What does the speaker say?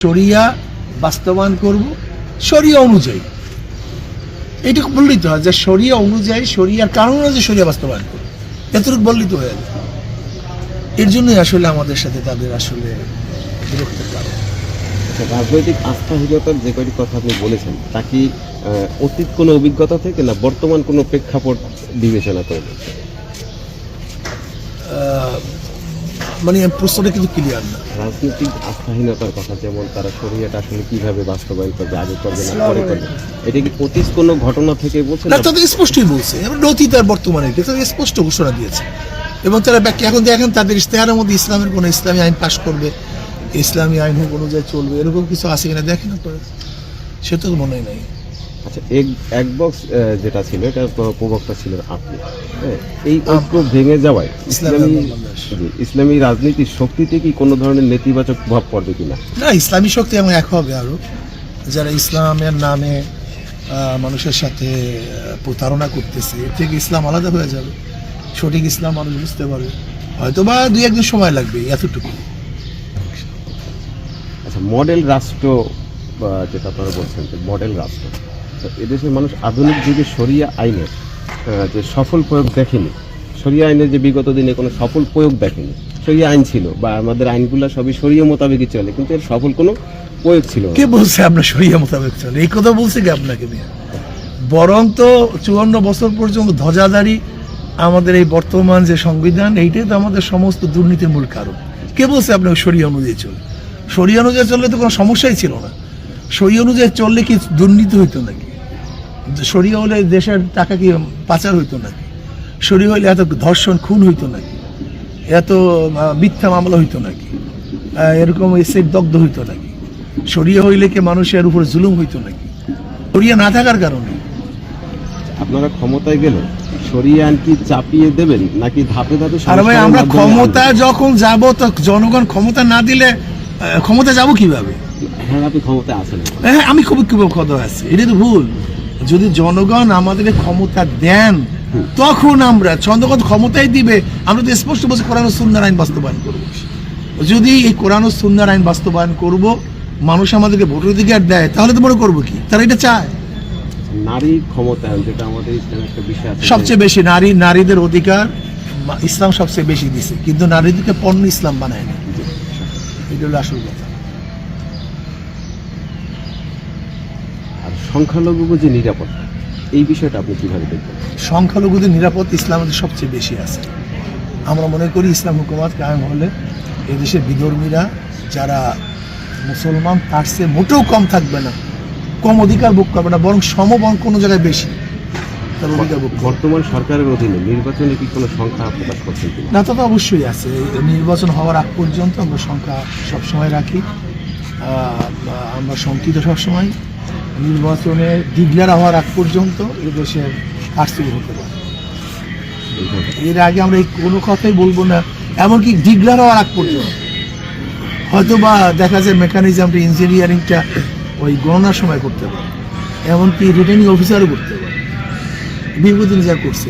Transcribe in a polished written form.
শরিয়া বাস্তবায়ন করব শরিয়া অনুযায়ী। এইটুকু বললেই তো হয় যে শরিয়া অনুযায়ী, শরিয়ার কারণ অনুযায়ী শরিয়া বাস্তবায়ন করব, এতটুকু বললেই তো হয়ে যাবে। এর জন্যই আসলে আমাদের সাথে তাদের আসলে বিরক্তের কারণ। রাজনৈতিক আস্থাহীনতার যে কয়টি কথা আপনি বলেছেন তা কি অতীত কোনো অভিজ্ঞতা থেকে না বর্তমান কোনো প্রেক্ষাপট বিবেচনা করে? মানে প্রশ্নটা কিন্তু ক্লিয়ার না। রাজনৈতিক আস্থাহীনতার কথা, যেমন তারা শরিয়াটা আসলে কিভাবে বাস্তবায়ন করবে, আগে করবে না পরে করবে, এটা কি অতীত কোনো ঘটনা থেকে বলছে না? তাদের স্পষ্টই বলছে, অতীত আর বর্তমানের ক্ষেত্রে স্পষ্ট ঘোষণা দিয়েছে। এবং তারা ব্যাখ্যা এখন দেখেন তাদের ইশতেহারের মধ্যে ইসলামের কোনো ইসলামী আইন পাশ করবে, ইসলামী আইন হোক অনুযায়ী চলবে, এরকম কিছু আছে কিনা দেখেন আপনারা, সে তো মনে নাই। আচ্ছা, এক বক্স যেটা ছিল এটা প্রবক্তা ছিলেন আপনি, এই ঐক্য ভেঙে যাওয়ায় ইসলামী রাজনীতির শক্তিতে কি কোনো ধরনের নেতিবাচক প্রভাব পড়বে কিনা? না, ইসলামী শক্তি এবং এক হবে আরো, যারা ইসলামের নামে মানুষের সাথে প্রতারণা করতেছে, এর থেকে ইসলাম আলাদা হয়ে যাবে, সঠিক ইসলাম মানুষ বুঝতে পারবে, হয়তো বা 2-1 দিন সময় লাগবে, এতটুকু। আচ্ছা, মডেল রাষ্ট্র যেটা আপনারা বলছেন যে মডেল রাষ্ট্র, এদেশের মানুষ আধুনিক যুগে শরিয়া আইনের যে সফল প্রয়োগ দেখেনি, শরিয়া আইনের যে বিগত দিনে কোনো সফল প্রয়োগ দেখেনি। শরিয়া আইন ছিল বা আমাদের আইনগুলো সবই শরিয়া মোতাবেকই চলে, কিন্তু এর সফল কোনো প্রয়োগ ছিল না। কে বলছে আপনার শরিয়া মোতাবেক চলে? এই কথা বলছে কি আপনাকে? বরং তো 54 বছর পর্যন্ত ধ্বজাধারী আমাদের এই বর্তমান যে সংবিধান, এইটাই তো আমাদের সমস্ত দুর্নীতির মূল কারণ। কে বলছে আপনাকে শরিয়া অনুযায়ী চলে? শরিয়া অনুযায়ী চললে তো কোনো সমস্যাই ছিল না। শরিয়া অনুযায়ী চললে কি দুর্নীতি হইতো নাকি? শরিয়া হলে দেশের টাকা কি পাচার হইতো নাকি? শরিয়া হলে এত ধর্ষণ খুন হইতো নাকি? এত মিথ্যা মামলা হইতো নাকি? এরকম এসের দগ্ধ হইতো নাকি? শরিয়া হইলে কি মানুষের উপর জুলুম হইতো নাকি? শরিয়া না থাকার কারণে। আপনারা ক্ষমতায় গেলে শরিয়া আইন কি চাপিয়ে দেবেন নাকি ধাপে ধাপে? আরে ভাই, আমরা ক্ষমতা যখন যাব তো জনগণ ক্ষমতা না দিলে ক্ষমতা যাব কিভাবে? হ্যাঁ, আপনি ক্ষমতায় আছেন। হ্যাঁ, আমি খুবই ক্ষমতা আছি, এটা তো ভুল। যদি জনগণ আমাদেরকে ক্ষমতা দেন তখন আমরা, জনগণ ক্ষমতাই দিবে, আমরা তো স্পষ্ট বলছি কোরআন ও সুন্নাহর আইন বাস্তবায়ন করবো। যদি এই কোরআন ও সুন্নাহর আইন বাস্তবায়ন করব, মানুষ আমাদেরকে ভোটাধিকার দেয়, তাহলে তো মনে করবো কি তারা এটা চায়? নারী ক্ষমতায়ন, যেটা আমাদের ইসলামের একটা বিষয় আছে, সবচেয়ে বেশি নারীদের অধিকার ইসলাম সবচেয়ে বেশি দিছে, কিন্তু নারীদেরকে পণ্য ইসলাম বানায় না। এটা হলো আসল কথা। আর সংখ্যালঘু যে নিরাপত্তা, এই বিষয়টা আপনি কিভাবে দেখবেন? সংখ্যালঘুদের নিরাপত্তা ইসলামের সবচেয়ে বেশি আছে। আমরা মনে করি ইসলাম হুকুমত কায়েম হলে এদেশের বিধর্মীরা যারা মুসলমান তার চেয়ে মোটেও কম থাকবে না, কম অধিকার ভোগ করবে না, বরং সমবন কোনো জায়গায় বেশি তার অধিকার ভোগ করবে। বর্তমান সরকারের অধীনে নির্বাচনে কি কোনো সংখ্যা প্রকাশ করছেন কিনা? না, তা তো অবশ্যই আছে। নির্বাচন হওয়ার আগ পর্যন্ত আমরা সংখ্যা সবসময় রাখি, আমরা শঙ্কিত সবসময়। নির্বাচনে ডিক্লেয়ার হওয়ার আগ পর্যন্ত এই দেশের কারচুপি হতে পারে, এর আগে আমরা এই কোনো কথাই বলবো না। এমনকি ডিক্লেয়ার হওয়ার আগ পর্যন্ত হয়তো বা দেখা যায় মেকানিজমটা, ইঞ্জিনিয়ারিংটা ওই গণনার সময় করতে পারে, এমনকি রিটার্নিং অফিসারও করতে পারে। বিগত দিন যা করছে